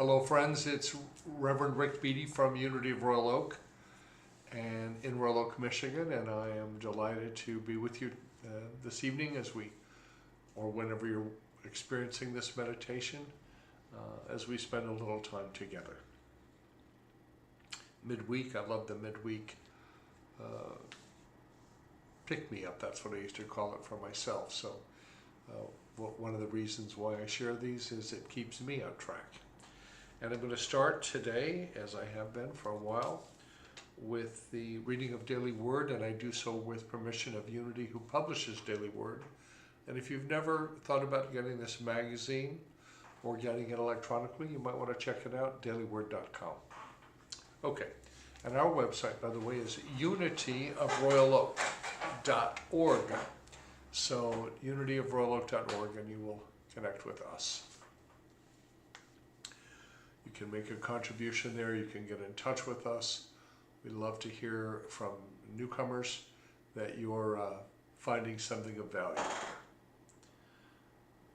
Hello friends, it's Reverend Rick Beatty from Unity of Royal Oak and in Royal Oak, Michigan, and I am delighted to be with you this evening or whenever you're experiencing this meditation, as we spend a little time together. Midweek, I love the midweek pick-me-up, that's what I used to call it for myself. So one of the reasons why I share these is it keeps me on track. And I'm going to start today, as I have been for a while, with the reading of Daily Word, and I do so with permission of Unity, who publishes Daily Word. And if you've never thought about getting this magazine or getting it electronically, you might want to check it out, dailyword.com. Okay, and our website, by the way, is unityofroyaloak.org. So unityofroyaloak.org, and you will connect with us. You can make a contribution there. You can get in touch with us. We love to hear from newcomers that you're finding something of value,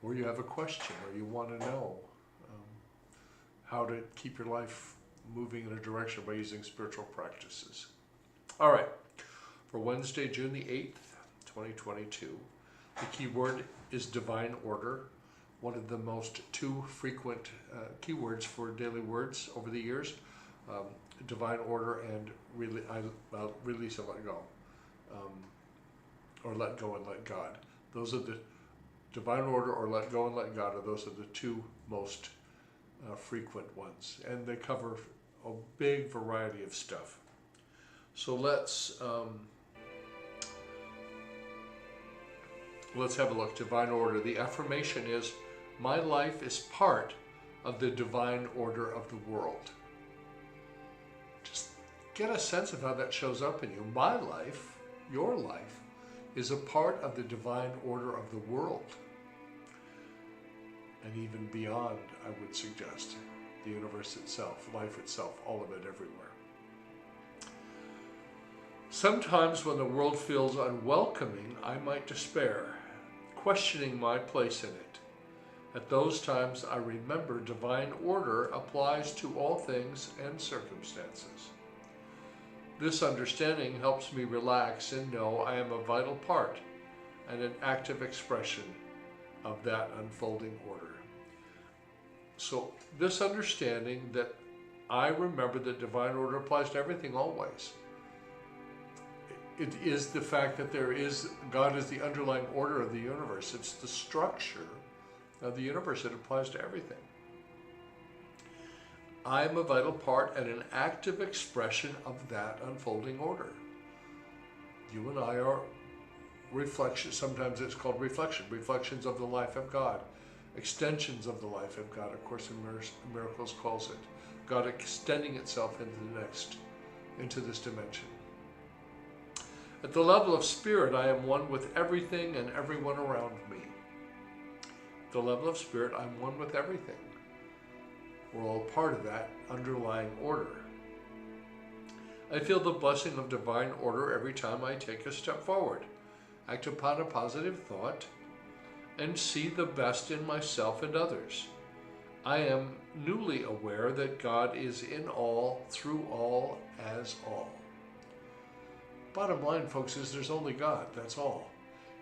or you have a question, or you want to know how to keep your life moving in a direction by using spiritual practices. All right, for Wednesday, June the 8th, 2022, the key word is divine order. One of the most two frequent keywords for daily words over the years, divine order and release and let go, or let go and let God. Those are the divine order, or let go and let God, those are the two most frequent ones, and they cover a big variety of stuff. So let's have a look. Divine order. The affirmation is, my life is part of the divine order of the world. Just get a sense of how that shows up in you. My life, your life, is a part of the divine order of the world. And even beyond, I would suggest, the universe itself, life itself, all of it, everywhere. Sometimes when the world feels unwelcoming, I might despair, questioning my place in it. At those times, I remember divine order applies to all things and circumstances. This understanding helps me relax and know I am a vital part and an active expression of that unfolding order. So this understanding that I remember that divine order applies to everything always. It is the fact that God is the underlying order of the universe. It's the structure of the universe. It applies to everything. I am a vital part and an active expression of that unfolding order. You and I are reflections. Sometimes it's called reflections of the life of God, extensions of the life of God. Of Course in Miracles calls it God extending itself into this dimension. At the level of spirit, I am one with everything and everyone around me. At the level of spirit, I'm one with everything. We're all part of that underlying order. I feel the blessing of divine order every time I take a step forward, act upon a positive thought, and see the best in myself and others. I am newly aware that God is in all, through all, as all. Bottom line, folks, is there's only God, that's all.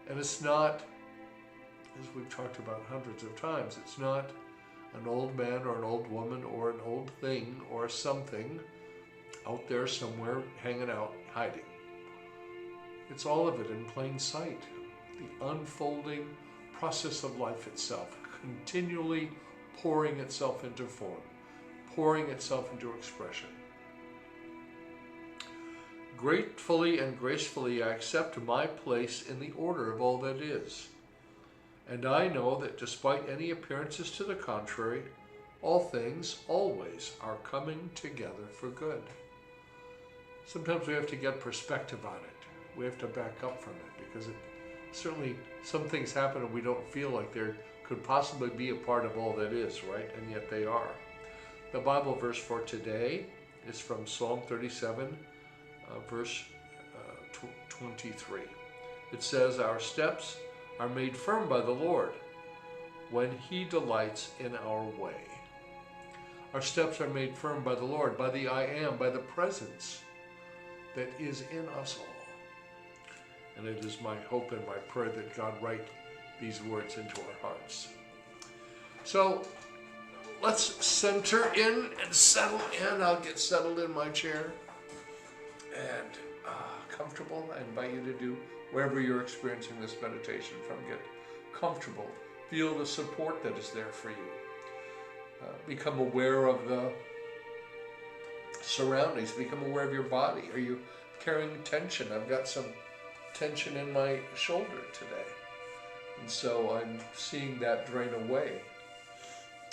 And it's not, as we've talked about hundreds of times, it's not an old man or an old woman or an old thing or something out there somewhere hanging out, hiding. It's all of it in plain sight. The unfolding process of life itself, continually pouring itself into form, pouring itself into expression. Gratefully and gracefully I accept my place in the order of all that is. And I know that despite any appearances to the contrary, all things always are coming together for good. Sometimes we have to get perspective on it. We have to back up from it, because certainly some things happen and we don't feel like there could possibly be a part of all that is, right? And yet they are. The Bible verse for today is from Psalm 37, verse 23. It says, our steps are made firm by the Lord when He delights in our way. Our steps are made firm by the Lord, by the I Am, by the presence that is in us all. And it is my hope and my prayer that God write these words into our hearts. So let's center in and settle in. I'll get settled in my chair and comfortable. I invite you to do wherever you're experiencing this meditation from. Get comfortable. Feel the support that is there for you. Become aware of the surroundings. Become aware of your body. Are you carrying tension? I've got some tension in my shoulder today. And so I'm seeing that drain away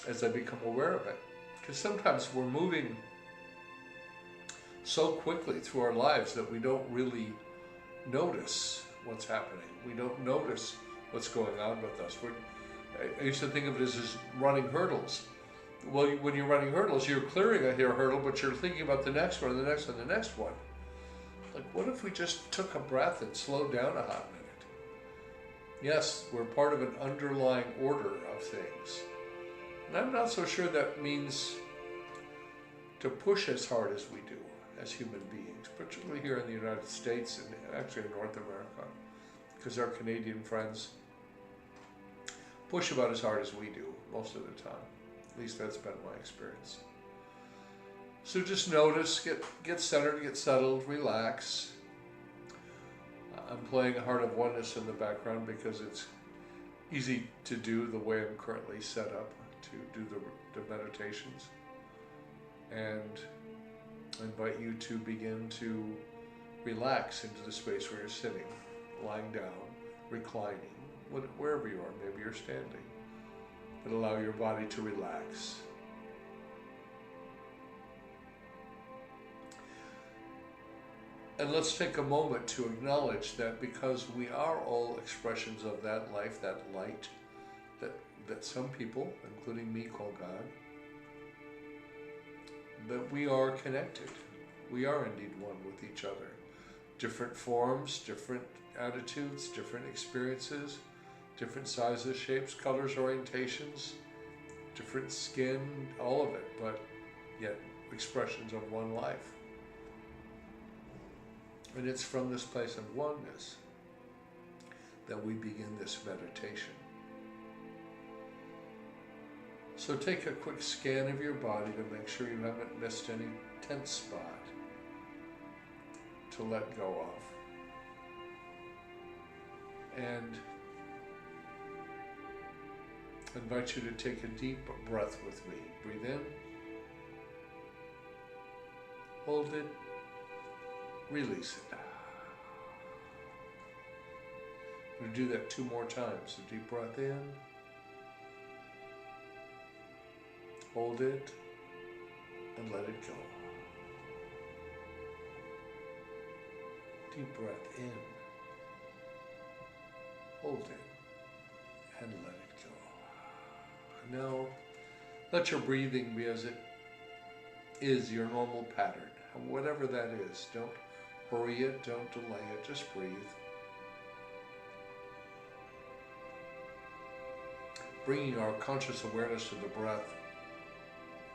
as I become aware of it. Because sometimes we're moving so quickly through our lives that we don't really notice what's happening. We don't notice what's going on with us. I used to think of it as running hurdles. Well, when you're running hurdles, you're clearing a hurdle, but you're thinking about the next one, the next one, the next one. Like, what if we just took a breath and slowed down a hot minute? Yes, we're part of an underlying order of things. And I'm not so sure that means to push as hard as we do as human beings, particularly here in the United States and actually in North America, because our Canadian friends push about as hard as we do most of the time. At least that's been my experience. So just notice, get centered, get settled, relax. I'm playing a Heart of Oneness in the background because it's easy to do the way I'm currently set up to do the meditations. And I invite you to begin to relax into the space where you're sitting, lying down, reclining, wherever you are. Maybe you're standing. But allow your body to relax. And let's take a moment to acknowledge that because we are all expressions of that life, that light, that some people, including me, call God, that we are connected. We are indeed one with each other. Different forms, different attitudes, different experiences, different sizes, shapes, colors, orientations, different skin, all of it, but yet expressions of one life. And it's from this place of oneness that we begin this meditation. So take a quick scan of your body to make sure you haven't missed any tense spot to let go of. And I invite you to take a deep breath with me. Breathe in, hold it, release it. I'm going to do that 2 more times. A deep breath in, hold it, and let it go. Deep breath in, hold it, and let it go. Now, let your breathing be as it is, your normal pattern. Whatever that is, don't hurry it, don't delay it, just breathe. Bringing our conscious awareness to the breath,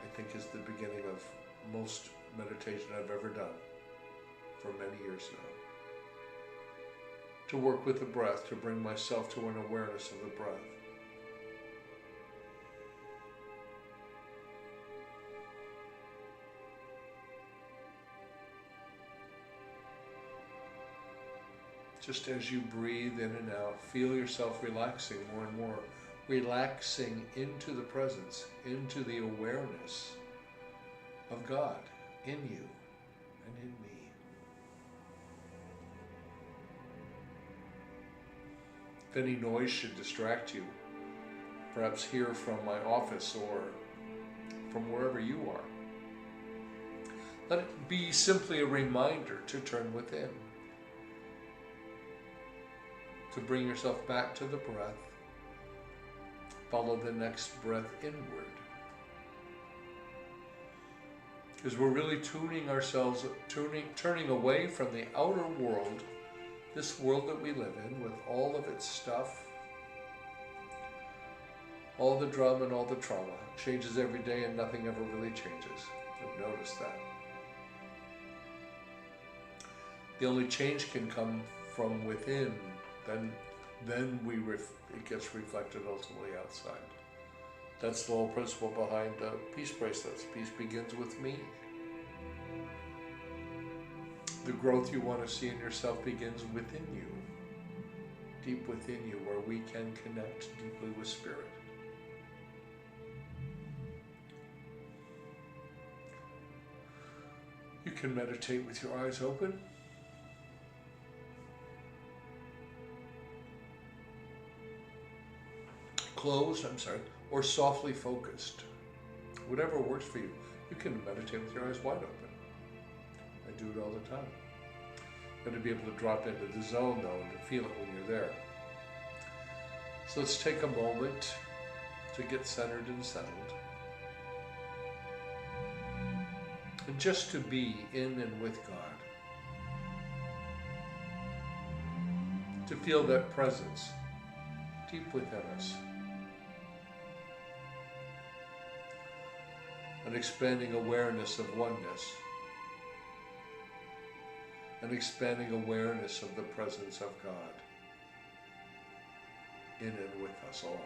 I think, is the beginning of most meditation I've ever done for many years now. To work with the breath, to bring myself to an awareness of the breath. Just as you breathe in and out, feel yourself relaxing more and more, relaxing into the presence, into the awareness of God in you and in me. If any noise should distract you, perhaps here from my office or from wherever you are, let it be simply a reminder to turn within, to bring yourself back to the breath. Follow the next breath inward. Because we're really tuning ourselves, turning away from the outer world, this world that we live in with all of its stuff, All the drama and all the trauma changes every day, and nothing ever really changes. I've noticed that. The only change can come from within. Then it gets reflected ultimately outside. That's the whole principle behind the peace bracelets. Peace begins with me. The growth you want to see in yourself begins within you, deep within you, where we can connect deeply with Spirit. You can meditate with your eyes open. Closed, or softly focused. Whatever works for you. You can meditate with your eyes wide open. I do it all the time. You have to be able to drop into the zone, though, and to feel it when you're there. So let's take a moment to get centered and settled. And just to be in and with God. To feel that presence deep within us. An expanding awareness of oneness. An expanding awareness of the presence of God in and with us all.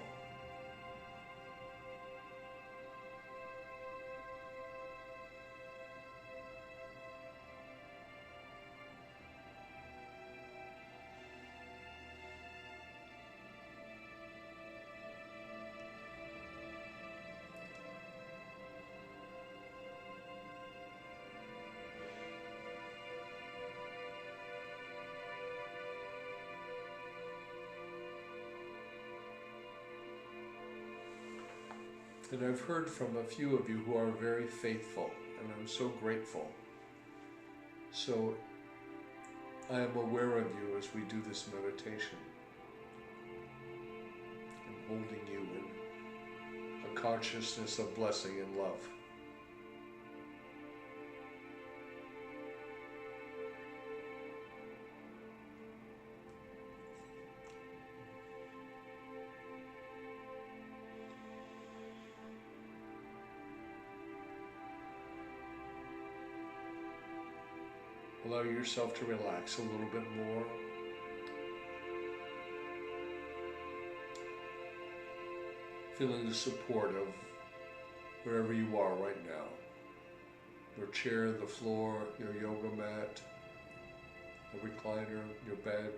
And I've heard from a few of you who are very faithful, and I'm so grateful. So I am aware of you as we do this meditation. I'm holding you in a consciousness of blessing and love. Allow yourself to relax a little bit more. Feeling the support of wherever you are right now. Your chair, the floor, your yoga mat, the recliner, your bed.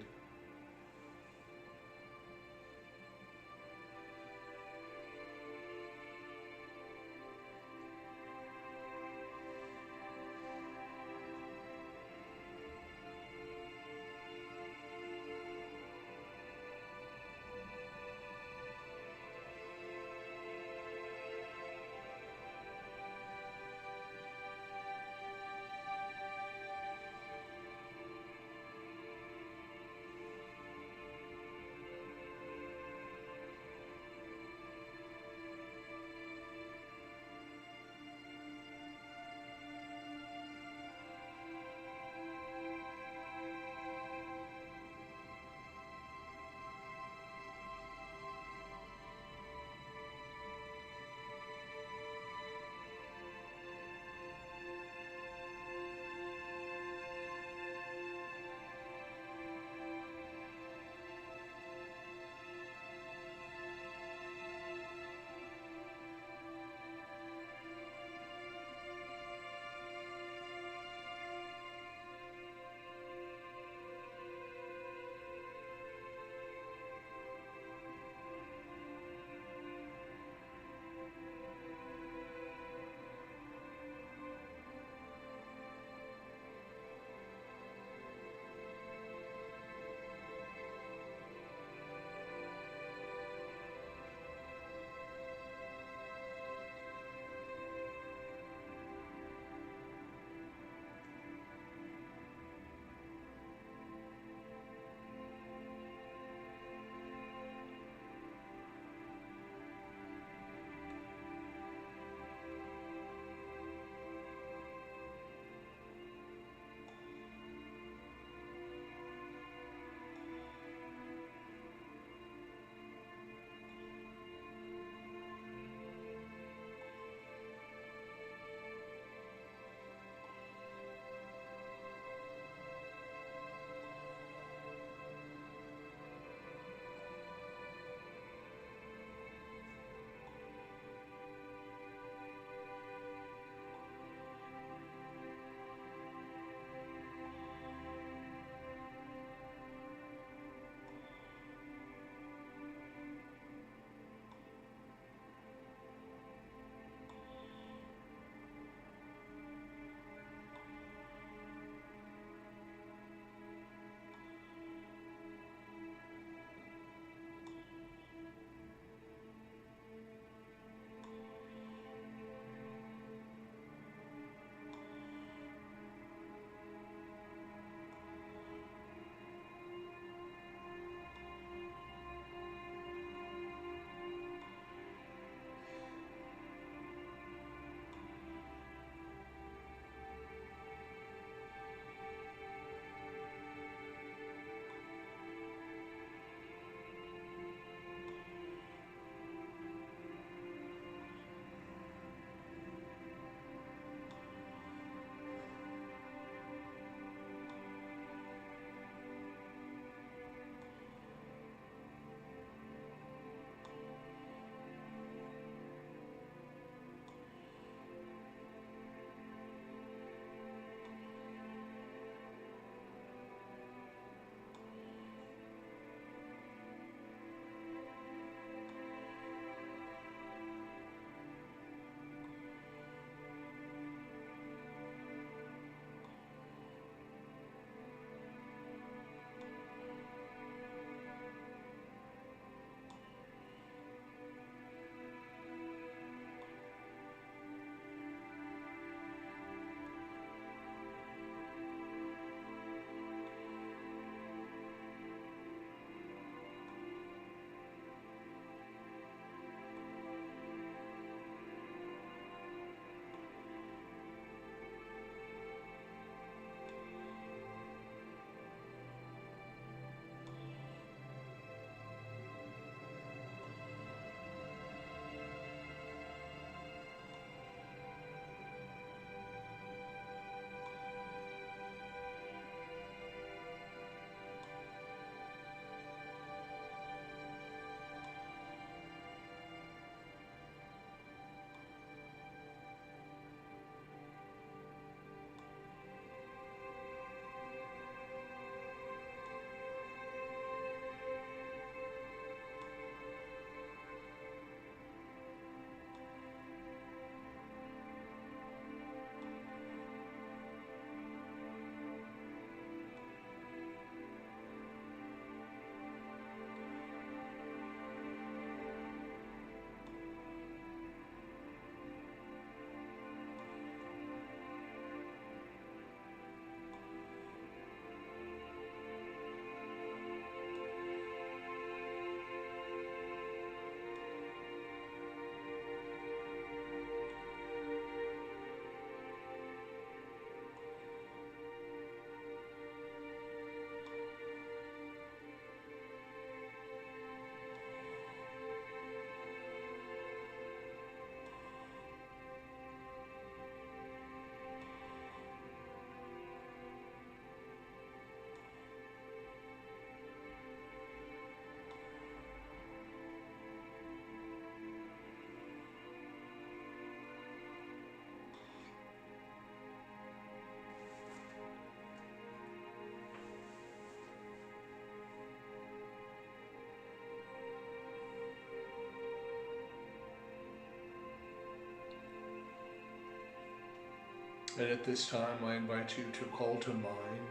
And at this time, I invite you to call to mind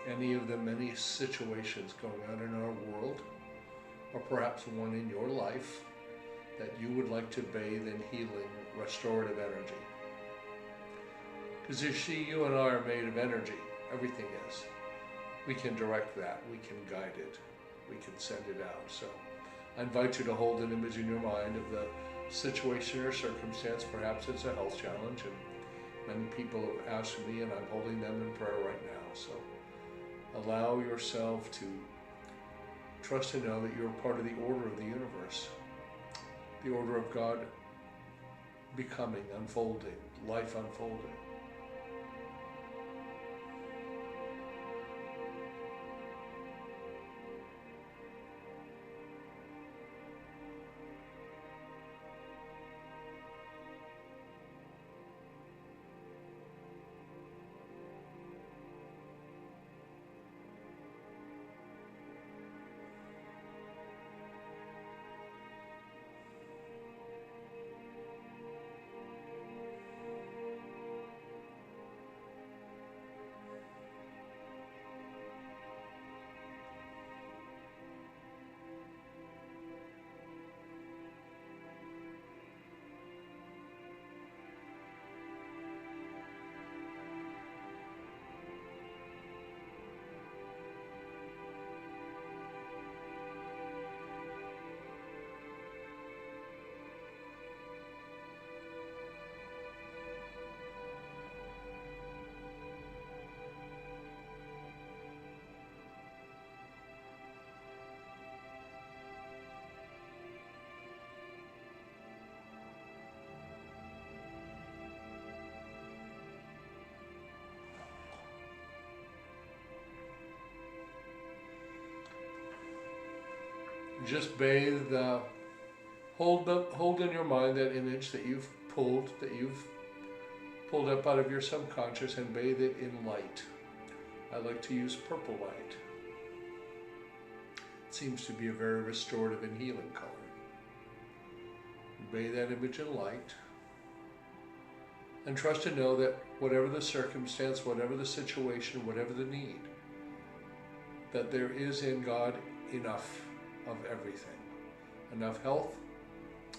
any of the many situations going on in our world, or perhaps one in your life, that you would like to bathe in healing, restorative energy. Because you see, you and I are made of energy. Everything is. We can direct that. We can guide it. We can send it out. So I invite you to hold an image in your mind of the situation or circumstance. Perhaps it's a health challenge, and many people have asked me, and I'm holding them in prayer right now. So allow yourself to trust and know that you're part of the order of the universe, the order of God becoming, unfolding, life unfolding. Just bathe, hold in your mind that image that you've pulled up out of your subconscious, and bathe it in light. I like to use purple light. It seems to be a very restorative and healing color. Bathe that image in light, and trust and know that whatever the circumstance, whatever the situation, whatever the need, that there is in God enough of everything. Enough health,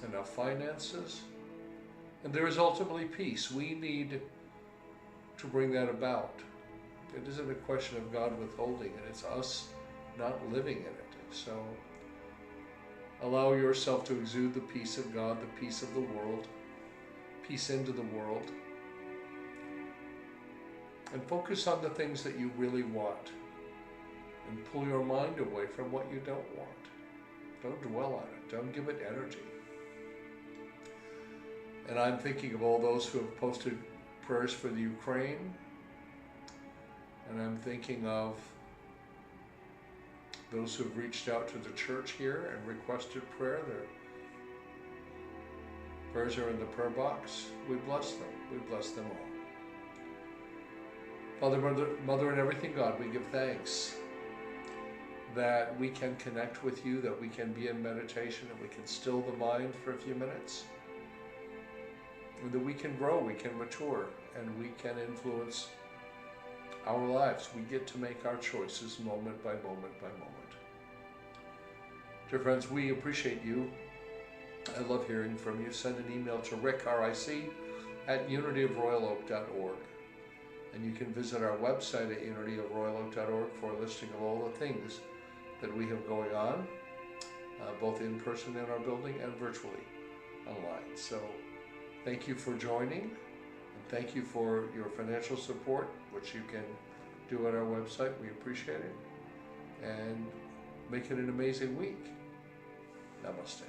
enough finances, and there is ultimately peace. We need to bring that about. It isn't a question of God withholding it, it's us not living in it. So allow yourself to exude the peace of God, the peace of the world, peace into the world, and focus on the things that you really want, and pull your mind away from what you don't want. Don't dwell on it. Don't give it energy. And I'm thinking of all those who have posted prayers for the Ukraine. And I'm thinking of those who have reached out to the church here and requested prayer. Their prayers are in the prayer box. We bless them. We bless them all. Father, Mother, and everything God, we give thanks that we can connect with you, that we can be in meditation, that we can still the mind for a few minutes, and that we can grow, we can mature, and we can influence our lives. We get to make our choices moment by moment by moment. Dear friends, we appreciate you. I love hearing from you. Send an email to Rick, R-I-C, at unityofroyaloak.org. And you can visit our website at unityofroyaloak.org for a listing of all the things that we have going on, both in person in our building and virtually online. So thank you for joining, and thank you for your financial support, which you can do at our website. We appreciate it. And make it an amazing week. Namaste.